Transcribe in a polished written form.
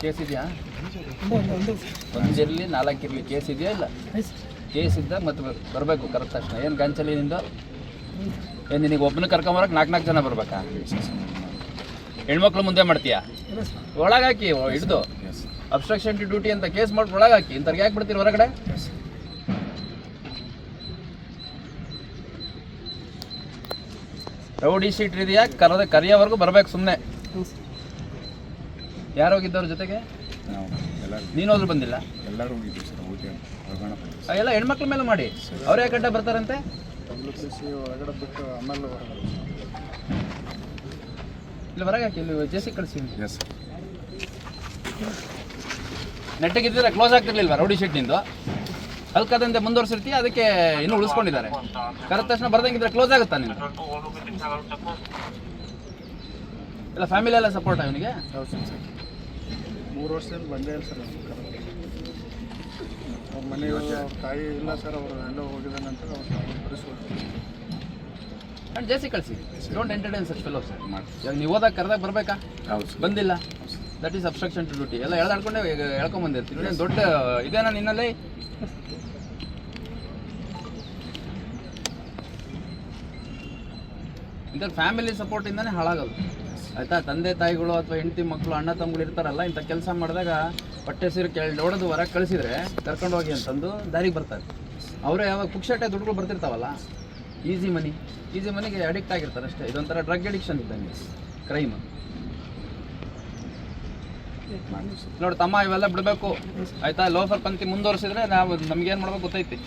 Case ಇದೆಯಾ? ಒಂದಿರಲಿ 4 ಇರಲಿ, case ಇದೆಯಾ ಇಲ್ಲ? ಕೇಸ್ ಇದ್ದ ಮತ್ತೆ ಬರಬೇಕು ಕರೆದ ತಕ್ಷಣ. ಏನು ಗಂಚಲಿ ನಿಂದು? ಏನು ನಿನಗೆ ಒಬ್ಬನ ಕರ್ಕೊಂಬರಕ್ಕೆ 4 ಜನ ಬರ್ಬೇಕಾ? ಹೆಣ್ಮಕ್ಳು ಮುಂದೆ ಮಾಡ್ತೀಯಾ? ಒಳಗಾಕಿ ಹಿಡ್ದು ಅಬ್ಸ್ಟ್ರಕ್ಷನ್ ಟು ಡ್ಯೂಟಿ ಅಂತ ಕೇಸ್ ಮಾಡಿ ಒಳಗಾಕಿ. ಇಂಥವ್ರಿಗೆ ಯಾಕೆ ಬಿಡ್ತೀರಿ ಹೊರಗಡೆ? ರೌಡಿ ಶೀಟ್ ಇದೆಯಾ? ಕರೆಯೋವರೆಗೂ ಬರ್ಬೇಕು ಸುಮ್ಮನೆ. ಯಾರು ಹೋಗಿದ್ದವ್ರ ಜೊತೆಗೆ? ನೀನು ಹೋದ್ರು ಬಂದಿಲ್ಲ? ಎಲ್ಲರೂ ಹೋಗಿದ್ದೀವಿ ಸರ್. ಎಲ್ಲ ಹೆಣ್ಮಕ್ಳ ಮೇಲೆ ಮಾಡಿ. ಅವ್ರು ಯಾಕೆ ಗಂಟೆ ಬರ್ತಾರಂತೆ? ಒಳಗಡೆ ಬಿಟ್ಟು ಆಮೇಲೆ ಇಲ್ಲಿ ಹೊರಗೆ ಹಾಕಿ, ಇಲ್ಲಿ ಜೇಸಿ ಕಳಿಸಿ. ಎಸ್ ನೆಟ್ಟಿಗೆ ಇದ್ದಿದ್ರೆ ಕ್ಲೋಸ್ ಆಗ್ತಿರ್ಲಿಲ್ವಾ ರೌಡಿ ಶೀಟ್ ನಿಂದು? ಅಲ್ಕದಂತೆ ಮುಂದುವರ್ಸಿರ್ತೀಯ, ಅದಕ್ಕೆ ಇನ್ನೂ ಉಳಿಸ್ಕೊಂಡಿದ್ದಾರೆ. ಕರೆದ ತಕ್ಷಣ ಬರ್ದಂಗಿದ್ರೆ ಕ್ಲೋಸ್ ಆಗುತ್ತಾ ನಿಂದು? ಇಲ್ಲ ಫ್ಯಾಮಿಲಿ ಎಲ್ಲ ಸಪೋರ್ಟ್ ಅವನಿಗೆ? ಹೌದು ಸರ್. 3 ವರ್ಷದಿಂದ ಬಂದೇ ಇಲ್ಲ ಸರ್. ಅವ್ರ ಮನೆ ತಾಯಿ ಇಲ್ಲ ಸರ್. ಅವರು ಎಲ್ಲ ಹೋಗಿದ್ದಾನೆ ಅಂತ ಅವ್ರ ಆ್ಯಂಡ್ ಜೇಸಿ ಕಳಿಸಿ. Don't entertain such fellows. ಇವಾಗ ನೀವು ಹೋದಾಗ ಕರೆದಾಗ ಬರಬೇಕಾ? ಬಂದಿಲ್ಲ, that is obstruction to duty. ಎಲ್ಲ ಎಳ್ದಾಡ್ಕೊಂಡೆ ಹೇಳ್ಕೊಂಬಂದಿರ್ತೀವಿ. ದೊಡ್ಡ ಇದೇನಾ ನಿನ್ನಲ್ಲಿ? ಇಂಥ ಫ್ಯಾಮಿಲಿ ಸಪೋರ್ಟಿಂದನೇ ಹಾಳಾಗೋದು ಆಯಿತಾ. ತಂದೆ ತಾಯಿಗಳು ಅಥವಾ ಹೆಂಡತಿ ಮಕ್ಕಳು ಅಣ್ಣ ತಮ್ಮಗಳು ಇರ್ತಾರಲ್ಲ, ಇಂಥ ಕೆಲಸ ಮಾಡಿದಾಗ ಹೊಟ್ಟೆ ಸೀರೆ ಹೊಡೆದು ಹೊರಗೆ ಕಳಿಸಿದ್ರೆ ಕರ್ಕೊಂಡು ಹೋಗಿ ಅಂತಂದು ದಾರಿಗೆ ಬರ್ತಾರೆ. ಅವರೇ ಯಾವಾಗ ಪುಕ್ಷಟೆ ದುಡ್ಡುಗಳು ಬರ್ತಿರ್ತಾವಲ್ಲ, ಈಸಿ ಮನಿಗೆ ಅಡಿಕ್ಟ್ ಆಗಿರ್ತಾರೆ ಅಷ್ಟೇ. ಇದೊಂಥರ ಡ್ರಗ್ ಅಡಿಕ್ಷನ್ ಇದ್ದಂಗೆ, ಕ್ರೈಮ್. ನೋಡಿ ತಮ್ಮ, ಇವೆಲ್ಲ ಬಿಡಬೇಕು ಆಯಿತಾ. ಲೋಫರ್ ಪಂಕ್ತಿ ಮುಂದುವರಿಸಿದ್ರೆ ನಮಗೇನು ಮಾಡ್ಬೇಕು ಗೊತ್ತೈತಿ.